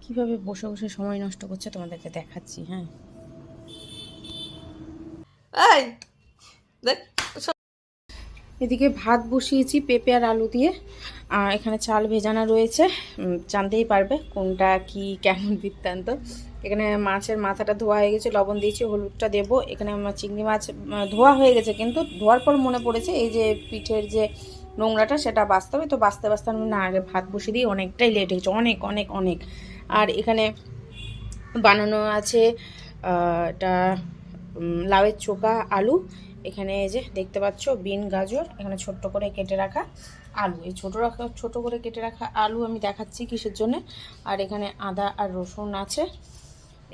কিভাবে বসে বসে সময় নষ্ট করছে তোমাদেরকে দেখাচ্ছি। হ্যাঁ, এই দেখ, এদিকে ভাত বসিয়েছি পেঁপে আর আলু দিয়ে, আর এখানে চাল ভেজানো রয়েছে। জানতেই পারবে কোনটা কি কেমন বৃত্তান্ত। এখানে মাছের মাথাটা ধোয়া হয়ে গেছে, লবণ দিয়েছি, হলুদটা দেবো। এখানে আমার চিংড়ি মাছ ধোয়া হয়ে গেছে, কিন্তু ধোয়ার পর মনে পড়েছে এই যে পিঠের যে নোংরাটা সেটা বাঁচতে হবে। তো বাঁচতে বাঁচতে আমি না আগে ভাত বসিয়ে দিই, অনেকটাই লেট হয়েছে, অনেক অনেক অনেক। আর এখানে বানানো আছে এটা লাউয়ের চোখা আলু। এখানে এই যে দেখতে পাচ্ছ বিন গাজর, এখানে ছোট্ট করে কেটে রাখা আলু, এই ছোট করে কেটে রাখা আলু আমি দেখাচ্ছি কিসের জন্য। আর এখানে আদা আর রসুন আছে।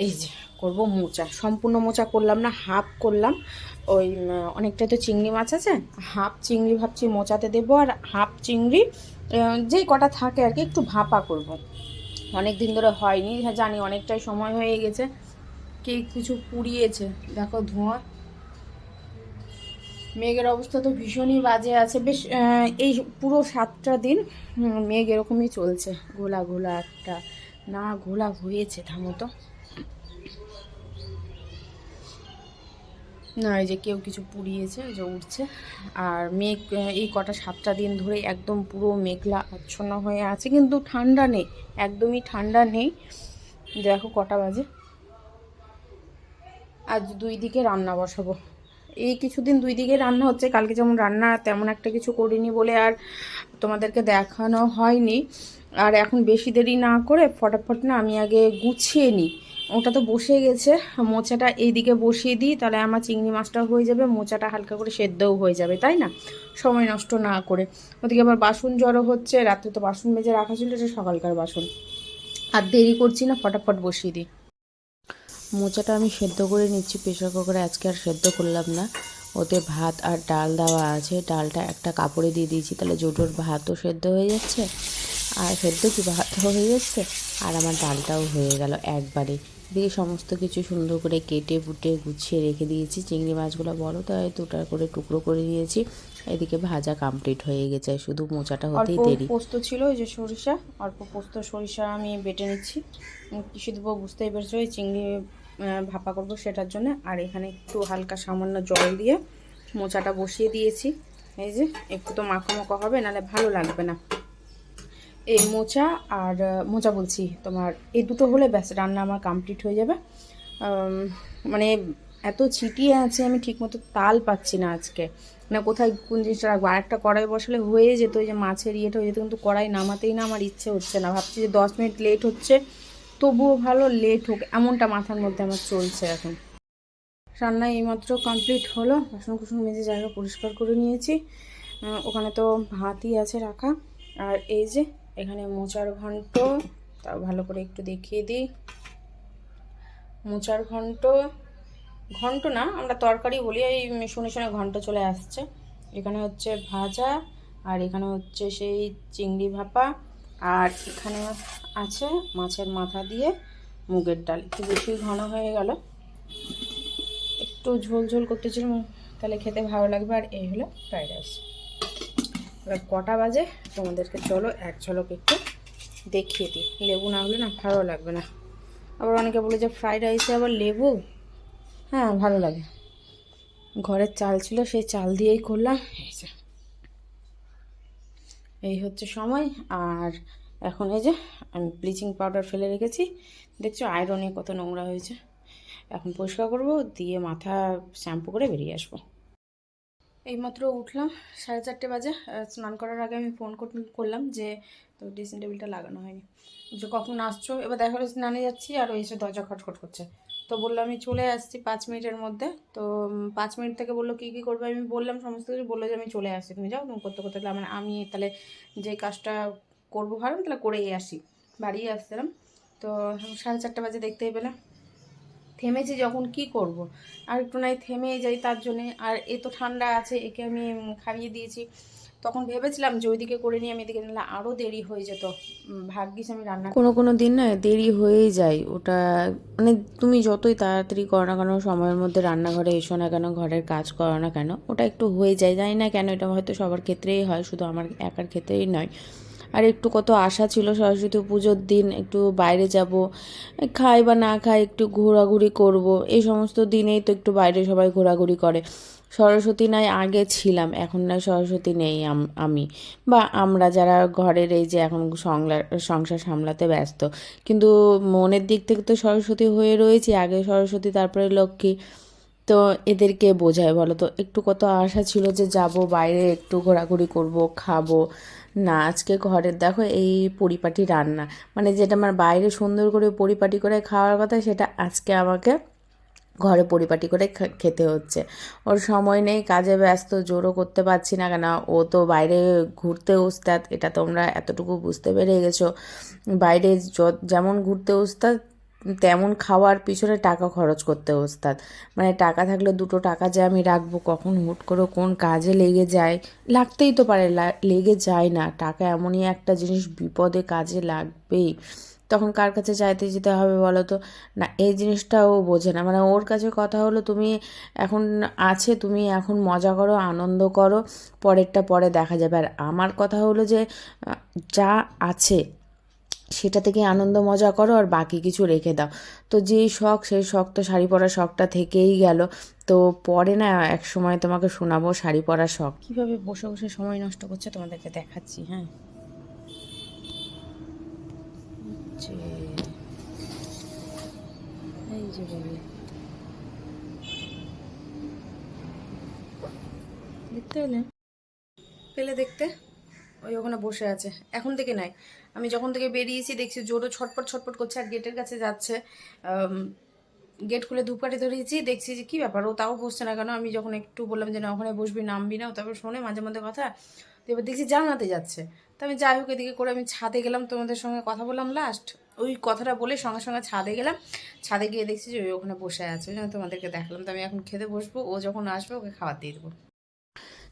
এই যে করব মোচা, সম্পূর্ণ মোচা করলাম না, হাফ করলাম। ওই অনেকটা তো চিংড়ি মাছ আছে, হাফ চিংড়ি ভাবছি মোচাতে দেবো, আর হাফ চিংড়ি যেই কটা থাকে আর কি একটু ভাপা করব। অনেক দিন ধরে হয়নি, জানি অনেকটাই সময় হয়ে গেছে। কে কিছু পুড়িয়েছে দেখো ধোঁয়া। মেঘের অবস্থা তো ভীষণই বাজে আছে, বেশ এই পুরো 7টা দিন মেঘ এরকমই চলছে, ঘোলা ঘোলা একটা, না ঘোলা হয়েছে থামো তো। না এই যে কেউ কিছু পুড়িয়েছে, যে উঠছে। আর মেঘ এই কটা 7টা দিন ধরে একদম পুরো মেঘলা আচ্ছন্ন হয়ে আছে, কিন্তু ঠান্ডা নেই, একদমই ঠান্ডা নেই। দেখো কটা বাজে। আজ 2 দিকে রান্না বসাবো, এই কিছুদিন 2 দিকে রান্না হচ্ছে। কালকে যেমন রান্না তেমন একটা কিছু করিনি বলে আর তোমাদেরকে দেখানো হয়নি। আর এখন বেশি দেরি না করে ফটাফট না আমি আগে গুছিয়ে নিই। ওটা তো বসে গেছে, মোচাটা এইদিকে বসিয়ে দিই, তাহলে আমার চিংড়ি মাছটাও হয়ে যাবে, মোচাটা হালকা করে সেদ্ধও হয়ে যাবে, তাই না? সময় নষ্ট না করে। ওদিকে আবার বাসন জড়ো হচ্ছে, রাত্রে তো বাসন মেজে রাখা ছিল, এটা সকালকার বাসন। আর দেরি করছি না, ফটাফট বসিয়ে দিই। মোচাটা আমি সেদ্ধ করে নিচ্ছি প্রেশার কুকারে, আজকে আর সেদ্ধ করলাম না। ওতে ভাত আর ডাল দেওয়া আছে, ডালটা একটা কাপড়ে দিয়ে দিয়েছি, তাহলে জোটোর ভাতও সেদ্ধ হয়ে যাচ্ছে, আর সেদ্ধ কি ভাতও হয়ে যাচ্ছে, আর আমার ডালটাও হয়ে গেল একবারে। দিয়ে সমস্ত কিছু সুন্দর করে কেটে ফুটে গুছিয়ে রেখে দিয়েছি। চিংড়ি মাছগুলো বড়, তাই 2টা করে টুকরো করে দিয়েছি। এদিকে ভাজা কমপ্লিট হয়ে গেছে, শুধু মোচাটা হতেই দেরি। পোস্ত ছিল, ওই যে সরিষা, অল্প পোস্ত সরিষা আমি বেটে নিচ্ছি। কিছু দেবো বুঝতেই পারছো, ওই চিংড়ি ভাপা করবো সেটার জন্য। আর এখানে একটু হালকা সামান্য জল দিয়ে মোচাটা বসিয়ে দিয়েছি। এই যে একটু তো মাখো মাখো হবে, নাহলে ভালো লাগবে না। এই মোচা আর মোচা বলছি তোমার, এই দুটো হলে ব্যাস রান্না আমার কমপ্লিট হয়ে যাবে। মানে এত ছিটিয়ে আছে, আমি ঠিকমতো তাল পাচ্ছি না আজকে, মানে কোথায় কোন জিনিসটা রাখবো। আর একটা কড়াই বসালে হয়ে যেত, ওই যে মাছের ইয়েটা হয়ে যেত, কিন্তু কড়াই নামাতেই না আমার ইচ্ছে হচ্ছে না। ভাবছি যে 10 মিনিট লেট হচ্ছে, তবুও ভালো লেট হোক, এমনটা মাথার মধ্যে আমার চলছে এখন। রান্না এইমাত্র কমপ্লিট হলো, বাসন কুসন মেজে জায়গা পরিষ্কার করে নিয়েছি। ওখানে তো ভাতই আছে রাখা। আর এই যে এখানে মোচার ঘন্ট, তাও ভালো করে একটু দেখিয়ে দিই। মোচার ঘন্ট, ঘন্ট না আমরা তরকারি বলি, এই শুনে শুনে ঘন্ট চলে আসছে। এখানে হচ্ছে ভাজা, আর এখানে হচ্ছে সেই চিংড়ি ভাপা, আর এখানে আছে মাছের মাথা দিয়ে মুগের ডাল। একটু বেশি ঘন হয়ে গেল, একটু ঝোল ঝোল করতেছিলাম, তাহলে খেতে ভালো লাগবে। আর এই হলো ফ্রাইড রাইস। এবার কটা বাজে তোমাদেরকে চলো এক ঝলক একটু দেখিয়ে দিই, লেবু না হলে না ভালো লাগবে না। আবার অনেকে বলে যে ফ্রাইড রাইসে আবার লেবু, হ্যাঁ ভালো লাগে। ঘরের চাল ছিল, সেই চাল দিয়েই করলাম। এই হচ্ছে সময়। আর এখন এই যে আমি ব্লিচিং পাউডার ফেলে রেখেছি, দেখছো আয়রনে কত নোংরা হয়েছে। এখন পরিষ্কার করব, দিয়ে মাথা শ্যাম্পু করে বেরিয়ে আসবো। এইমাত্র উঠলাম, 4:30 বাজে। স্নান করার আগে আমি ফোন করলাম যে তো ড্রেসিং টেবিলটা লাগানো হয়নি, যে কখন আসছো। এবার দেখা হলো স্নানে যাচ্ছি আর ও এসে দরজা খটখট করছে। তো বললো আমি চলে আসছি 5 মিনিটের মধ্যে। তো 5 মিনিট থেকে বললো কী কী করবে, আমি বললাম সমস্ত কিছু। বললো যে আমি চলে আসছি, তুমি যাও, তুমি করতে করতে। তাহলে আমি তাহলে যে কাজটা করবো ভাবলাম তাহলে করেই আসি, বাড়িয়ে আসছিলাম। তো 4:30 বাজে দেখতেই পেলাম। থেমেছি যখন কি করব, আর একটু নাই থেমেই যাই তার জন্যে। আর এ তো ঠান্ডা আছে, একে আমি খাইয়ে দিয়েছি। তখন ভেবেছিলাম যে ওইদিকে করে নিয়ে আমি এদিকে নিলে আরও দেরি হয়ে যেত। ভাগ্যিস আমি রান্না, কোনো কোনো দিন না দেরি হয়েই যায় ওটা, মানে তুমি যতই তাড়াতাড়ি করো না কেন, সময়ের মধ্যে রান্নাঘরে এসো না কেন, ঘরের কাজ করো না কেন, ওটা একটু হয়ে যায়। জানি না কেন, এটা হয়তো সবার ক্ষেত্রেই হয়, শুধু আমার একার ক্ষেত্রেই নয়। আর একটু কত আশা ছিল সরস্বতী পুজোর দিন একটু বাইরে যাব, খাই বা না খাই একটু ঘোরাঘুরি করব, এই সমস্ত দিনেই তো একটু বাইরে সবাই ঘোরাঘুরি করে। সরস্বতী নাই আগে ছিলাম, এখন নাই সরস্বতী নেই আমি বা আমরা যারা ঘরের এই যে এখন সংসার সামলাতে ব্যস্ত, কিন্তু মনের দিক থেকে তো সরস্বতী হয়ে রয়েছি, আগে সরস্বতী তারপরে লক্ষ্মী। তো এদেরকে বোঝায় বলো তো, একটু কত আশা ছিল যে যাব বাইরে একটু ঘোরাঘুরি করব, খাবো না। আজকে ঘরের দেখো এই পরিপাটি রান্না, মানে যেটা আমার বাইরে সুন্দর করে পরিপাটি করে খাওয়ার কথা সেটা আজকে আমাকে ঘরে পরিপাটি করে খেতে হচ্ছে। ওর সময় নেই, কাজে ব্যস্ত, জোরও করতে পারছি না, কেন ও তো বাইরে ঘুরতে উস্তাদ, এটা তোমরা এতটুকু বুঝতে পেরে গেছো। বাইরে যেমন ঘুরতে উস্তাদ তেমন খাওয়ার পিছনে টাকা খরচ করতে ওস্তাদ। মানে টাকা থাকলে দুটো টাকা যে আমি রাখবো, কখন হুট করে কোন কাজে লেগে যায়, লাগতেই তো পারে, লেগে যায় না। টাকা এমনই একটা জিনিস, বিপদে কাজে লাগবেই, তখন কার কাছে চাইতে যেতে হবে বলো তো। না এই জিনিসটাও বোঝে না, মানে ওর কাছে কথা হলো তুমি এখন আছে, তুমি এখন মজা করো, আনন্দ করো, পরেরটা পরে দেখা যাবে। আর আমার কথা হলো যে যা আছে সেটা থেকে আনন্দ মজা করো, আর বাকি কিছু রেখে দাও। তো যেই শখ সেই শখ তো শাড়ি পরার শখটা থেকেই গেল। তো পরে না এক সময় তোমাকে শোনাবো শাড়ি পরার শখ কীভাবে বসে বসে সময় নষ্ট করছে, তোমাদেরকে দেখাচ্ছি। হ্যাঁ, যে এই যে বলি, দেখতে পেলে দেখতে, ওই ওখানে বসে আছে, এখন থেকে নাই। আমি যখন থেকে বেরিয়েছি দেখছি জোরও ছটপট ছটপট করছে, আর গেটের কাছে যাচ্ছে। গেট খুলে ধূপকাঠি ধরিয়েছি, দেখছি যে কী ব্যাপার, ও তাও বসছে না কেন। আমি যখন একটু বললাম যে না ওখানে বসবি, নামবি না, ও তারপর শোনে মাঝে মধ্যে কথা। তো এবার দেখছি জানাতে যাচ্ছে। তো আমি যাই হোক এদিকে করে আমি ছাদে গেলাম, তোমাদের সঙ্গে কথা বললাম লাস্ট, ওই কথাটা বলে সঙ্গে সঙ্গে ছাদে গেলাম। ছাদে গিয়ে দেখছি যে ওই ওখানে বসে আছে, ওই জন্য তোমাদেরকে দেখালাম। তো আমি এখন খেতে বসবো, ও যখন আসবে ওকে খাবার দিয়ে দেবো।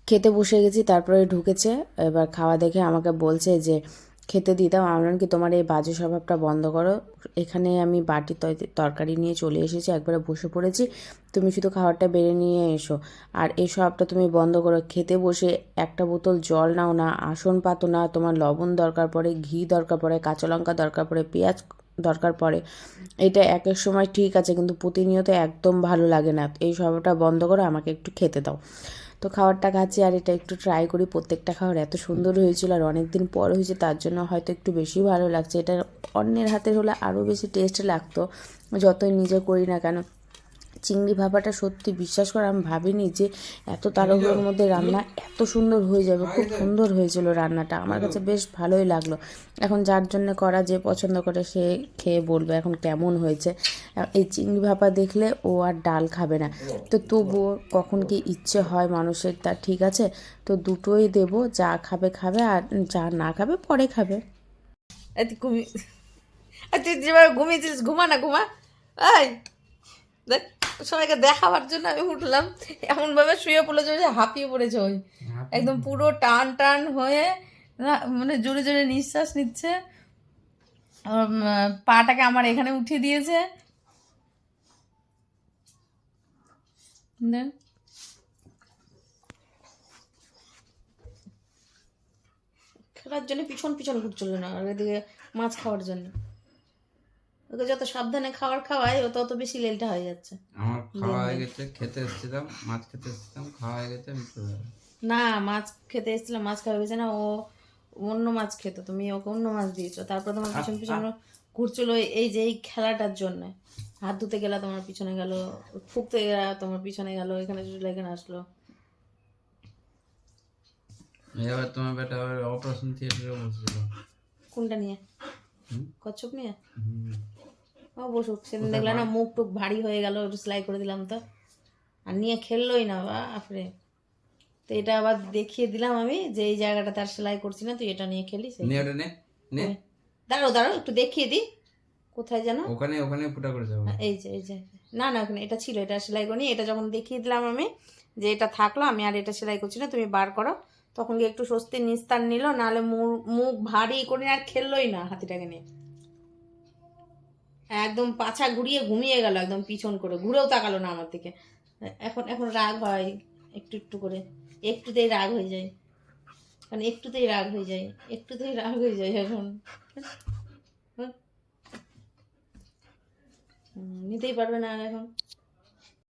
খেতে বসে গেছি, তারপরে ঢুকেছে, এবার খাওয়া দেখে আমাকে বলছে যে খেতে দিতাম। আমরান কি তোমার এই বাজে স্বভাবটা বন্ধ করো, এখানে আমি বাটি তরকারি নিয়ে চলে এসেছি, একবারে বসে পড়েছি, তুমি শুধু খাবারটা বেড়ে নিয়ে এসো। আর এই স্বভাবটা তুমি বন্ধ করো, খেতে বসে একটা বোতল জল নাও না, আসন পাতো না, তোমার লবণ দরকার পড়ে, ঘি দরকার পড়ে, কাঁচা লঙ্কা দরকার পড়ে, পেঁয়াজ দরকার পড়ে। এটা এক এক সময় ঠিক আছে, কিন্তু প্রতিনিয়ত একদম ভালো লাগে না। এই স্বভাবটা বন্ধ করো, আমাকে একটু খেতে দাও। তো খাবারটা খাচ্ছি, আর এটা একটু ট্রাই করি। প্রত্যেকটা খাবার এত সুন্দর হয়েছিল, আর অনেক দিন পর হয়েছে, তার জন্য হয়তো একটু বেশি ভালো লাগছে। এটা অন্যের হাতের হলে আরও বেশি টেস্ট লাগতো, যতই নিজে করি না কেন। চিংড়ি ভাপাটা সত্যি বিশ্বাস করে আমি ভাবিনি যে এত তাড়াহুড়োর মধ্যে রান্না এত সুন্দর হয়ে যাবে। খুব সুন্দর হয়েছিল রান্নাটা, আমার কাছে বেশ ভালোই লাগলো। এখন যার জন্য করা, যে পছন্দ করে সে খেয়ে বলবে এখন কেমন হয়েছে। এই চিংড়ি ভাপা দেখলে ও আর ডাল খাবে না, তো তবুও কখন কি ইচ্ছে হয় মানুষের, তা ঠিক আছে। তো দুটোই দেবো, যা খাবে খাবে, আর যা না খাবে পরে খাবে। ঘুমিয়ে তুই যেভাবে ঘুমিয়েছিস, ঘুমা না, ঘুমা। এই দেখ, সবাইকে দেখাবার জন্য আমি উঠলাম, এমনভাবে শুয়ে পড়েছে যে হাঁপিয়ে পড়েছে, ওই একদম পুরো টান টান হয়ে না, মানে জোরে জোরে নিঃশ্বাস নিচ্ছে। পাটাকে আমার এখানে উঠিয়ে দিয়েছে, খেলার জন্য পিছন পিছন ঘুরছিল না, আর এদিকে মাছ খাওয়ার জন্য। ওকে যত সাবধানে খাবার খাওয়াই ও তত বেশি লেলটা হয়ে যাচ্ছে। আমার খাওয়া হয়ে গেছে, খেতে এসেছিলাম, মাছ খেতে এসেছিলাম, খাওয়া হয়ে গেছে, আমি চলে যাবো। না মাছ খেতে এসেছিলাম, মাছ খাওয়া গেছে না, ও অন্য মাছ খেত, তুমি ওকে অন্য মাছ দিয়েছো, তারপর তোমার পিছন পিছন ঘুরছিল এই যে এই খেলাটার জন্য। হাত ধুতে গেলা তোমার পিছনে গেল, ফুকতে গেলা তোমার পিছনে গেল, এখানে এখানে আসলো। এবার তোমার বেটা আবার অপারেশন থিয়েটারে বসছিল। কোনটা নিয়ে? কচ্ছপ নিয়ে? হুম। ও বসুক, সেদিন দেখলাম না মুখ টুক ভারী হয়ে গেল, একটু সেলাই করে দিলাম তো, আর নিয়ে খেললোই না বাপরে। তো এটা আবার দেখিয়ে দিলাম আমি যে এই জায়গাটা তার সেলাই করছি না, তুই এটা নিয়ে খেলিস। দাঁড়াও দাঁড়াও একটু দেখিয়ে দিই, কোথায় যেন ওখানে ওখানে ফুটা করে যাবো। এই যে এই যে, না না ওখানে এটা ছিল, এটা সেলাই করিনি। এটা যখন দেখিয়ে দিলাম আমি যে এটা থাকলো, আমি আর এটা সেলাই করছি না, তুমি বার করো, তখন গিয়ে একটু স্বস্তির নিস্তার নিল, নাহলে মুখ ভারী করে আর খেললোই না হাতিটাকে নিয়ে। একদম পাছা ঘুরিয়ে ঘুমিয়ে গেল, একদম পিছন করে ঘুরেও তাকালো না আমার দিকে। এখন এখন রাগ হয় একটু একটু করে, একটুতেই রাগ হয়ে যায়। মানে একটুতেই রাগ হয়ে যায়, একটুতেই রাগ হয়ে যায় এখন। নিতেই পারবে না আর এখন।